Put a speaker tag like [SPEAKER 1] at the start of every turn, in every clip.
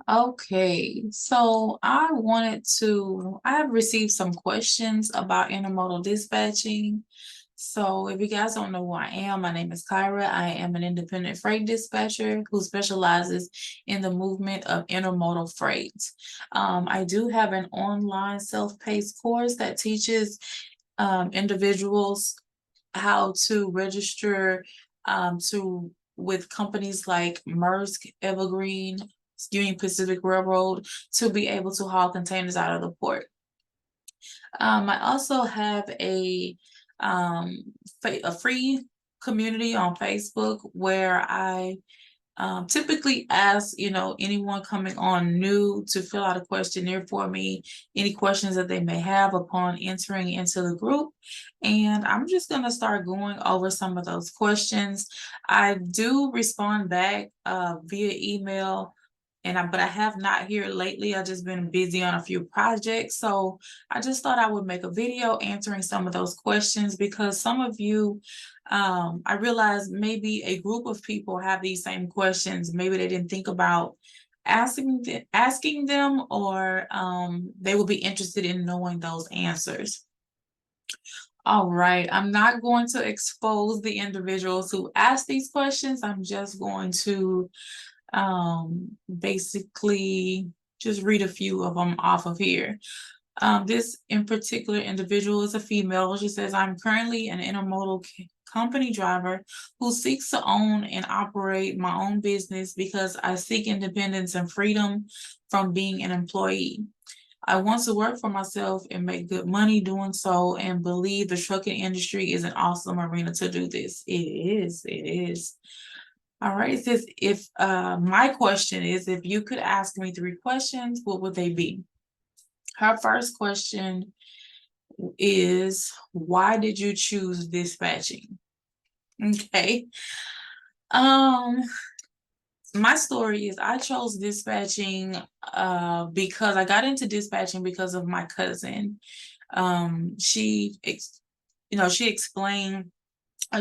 [SPEAKER 1] Okay, so I have received some questions about intermodal dispatching. So if you guys don't know who I am, my name is Kyra. I am an independent freight dispatcher who specializes in the movement of intermodal freight. I do have an online self-paced course that teaches individuals how to register to with companies like Maersk, Evergreen, Union Pacific Railroad to be able to haul containers out of the port. I also have um, a free community on Facebook where I typically ask, anyone coming on new to fill out a questionnaire for me, any questions that they may have upon entering into the group. And I'm just going to start going over some of those questions. I do respond back via email. But I have not here lately. I've just been busy on a few projects. So I just thought I would make a video answering some of those questions because some of you I realize maybe a group of people have these same questions. Maybe they didn't think about asking them, or they will be interested in knowing those answers. All right, I'm not going to expose the individuals who asked these questions. I'm just going to basically just read a few of them off of here. This in particular individual is a female. She says, I'm currently an intermodal company driver who seeks to own and operate my own business because I seek independence and freedom from being an employee. I want to work for myself and make good money doing so and believe the trucking industry is an awesome arena to do this. It is. All right, it says if my question is if you could ask me 3 questions, what would they be? Her first question is why did you choose dispatching? Okay. Um, my story is I chose dispatching because I got into dispatching because of my cousin. She explained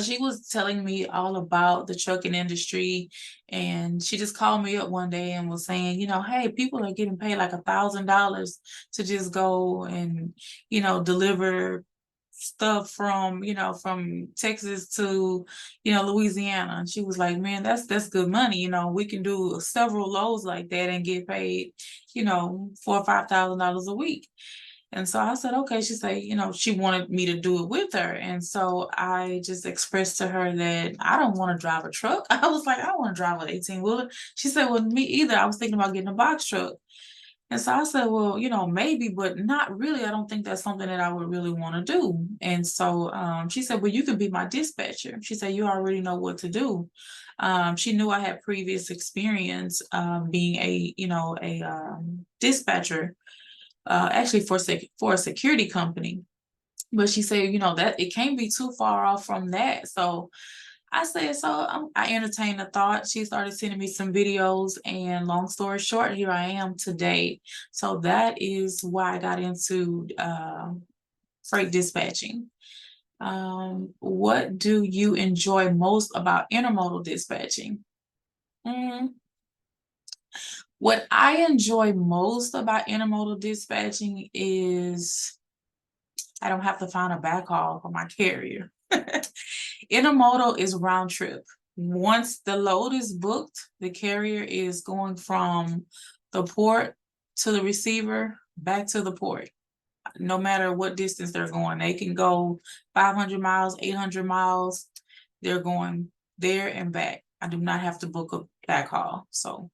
[SPEAKER 1] she was telling me all about the trucking industry, and she just called me up one day and was saying, hey, people are getting paid like $1,000 to just go and, deliver stuff from Texas to, Louisiana. And she was like, man, that's good money. We can do several loads like that and get paid, $4,000 or $5,000 a week. And so I said, okay. She said, she wanted me to do it with her. And so I just expressed to her that I don't want to drive a truck. I was like, I don't want to drive an 18-wheeler. She said, well, me either. I was thinking about getting a box truck. And so I said, well, maybe, but not really. I don't think that's something that I would really want to do. And so she said, well, you can be my dispatcher. She said, you already know what to do. She knew I had previous experience being a dispatcher, actually for a security company. But she said, that it can't be too far off from that. So I said, I entertained the thought. She started sending me some videos, and long story short, here I am today. So that is why I got into freight dispatching. What do you enjoy most about intermodal dispatching? Mm, what I enjoy most about intermodal dispatching is I don't have to find a backhaul for my carrier. Intermodal is round trip. Once the load is booked, the carrier is going from the port to the receiver back to the port. No matter what distance they're going, they can go 500 miles, 800 miles. They're going there and back. I do not have to book a backhaul. So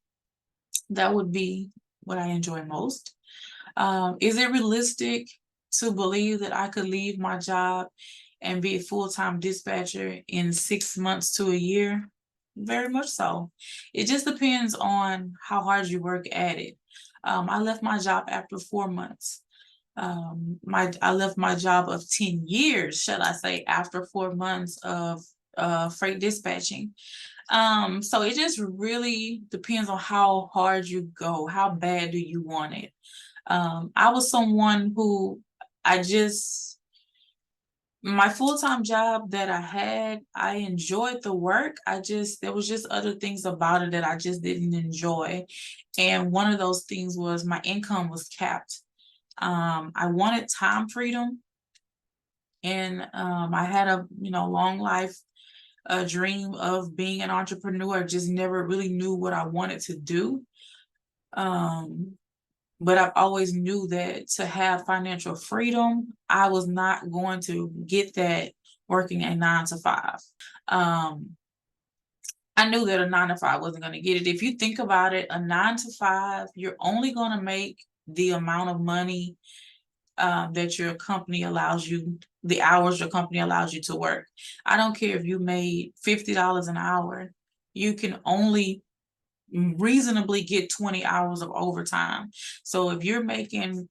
[SPEAKER 1] that would be what I enjoy most. Is it realistic to believe that I could leave my job and be a full-time dispatcher in 6 months to a year? Very much so. It just depends on how hard you work at it. I left my job after 4 months. I left my job of 10 years, shall I say, after 4 months of freight dispatching. So it just really depends on how hard you go. How bad do you want it? I was someone who I just My full-time job that I had, I enjoyed the work. There was just other things about it that I just didn't enjoy. And one of those things was my income was capped. I wanted time freedom, and I had a long life a dream of being an entrepreneur. Just never really knew what I wanted to do. Um, but I've always knew that to have financial freedom, I was not going to get that working a 9 to 5. Um, I knew that a 9 to 5 wasn't going to get it. If you think about it, a 9 to 5, you're only going to make the amount of money that your company allows you, the hours your company allows you to work. I don't care if you made $50 an hour, you can only reasonably get 20 hours of overtime. So if you're making,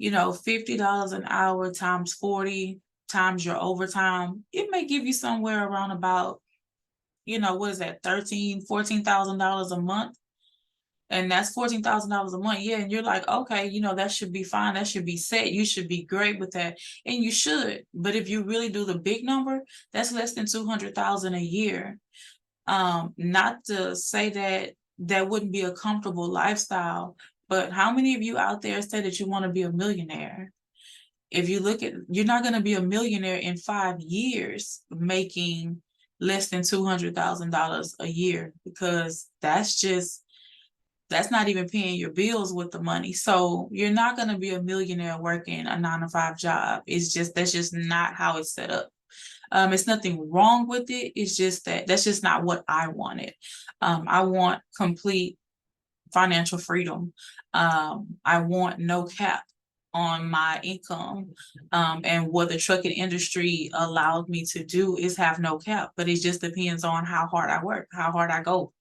[SPEAKER 1] $50 an hour times 40 times your overtime, it may give you somewhere around about, what is that, $14,000 a month? And that's $14,000 a month. Yeah. And you're like, okay, that should be fine. That should be set. You should be great with that. And you should. But if you really do the big number, that's less than 200,000 a year. Not to say that that wouldn't be a comfortable lifestyle, but how many of you out there say that you want to be a millionaire? If you look at, you're not going to be a millionaire in 5 years making less than $200,000 a year, because that's not even paying your bills with the money. So you're not going to be a millionaire working a 9 to 5 job. That's just not how it's set up. It's nothing wrong with it. It's just that's just not what I wanted. I want complete financial freedom. I want no cap on my income. And what the trucking industry allowed me to do is have no cap, but it just depends on how hard I work, how hard I go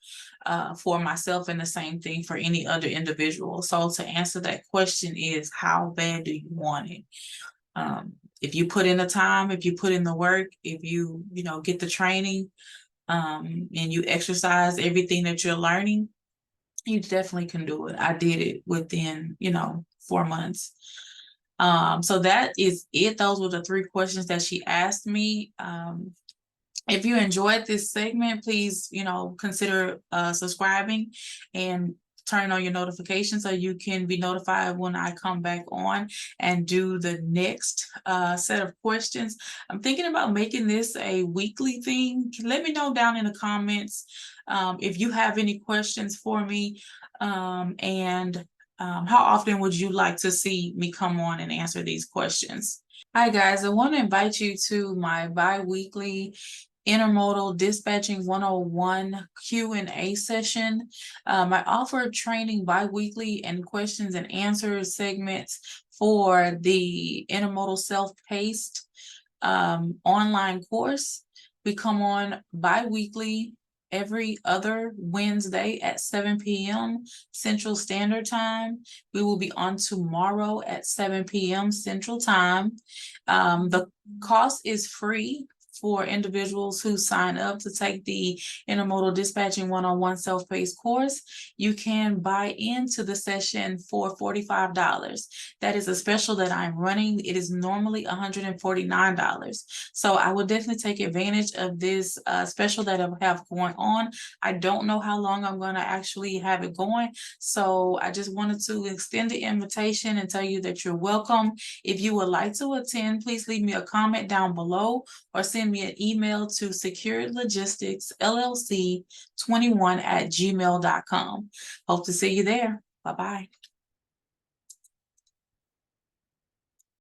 [SPEAKER 1] for myself, and the same thing for any other individual. So to answer that question is, how bad do you want it? If you put in the time, if you put in the work, if you, get the training, and you exercise everything that you're learning, you definitely can do it. I did it within, 4 months. So that is it. Those were the 3 questions that she asked me. If you enjoyed this segment, please, consider subscribing and turn on your notifications so you can be notified when I come back on and do the next set of questions. I'm thinking about making this a weekly thing. Let me know down in the comments if you have any questions for me, and how often would you like to see me come on and answer these questions? Hi guys, I want to invite you to my bi-weekly Intermodal Dispatching 101 Q&A session. I offer training bi-weekly and questions and answers segments for the Intermodal self-paced online course. We come on bi-weekly every other Wednesday at 7 p.m. Central Standard Time. We will be on tomorrow at 7 p.m. Central Time. The cost is free for individuals who sign up to take the Intermodal Dispatching 101 self-paced course. You can buy into the session for $45. That is a special that I'm running. It is normally $149. So I will definitely take advantage of this special that I have going on. I don't know how long I'm going to actually have it going. So I just wanted to extend the invitation and tell you that you're welcome. If you would like to attend, please leave me a comment down below or send me an email to securedlogisticsllc21@gmail.com. Hope to see you there. Bye-bye.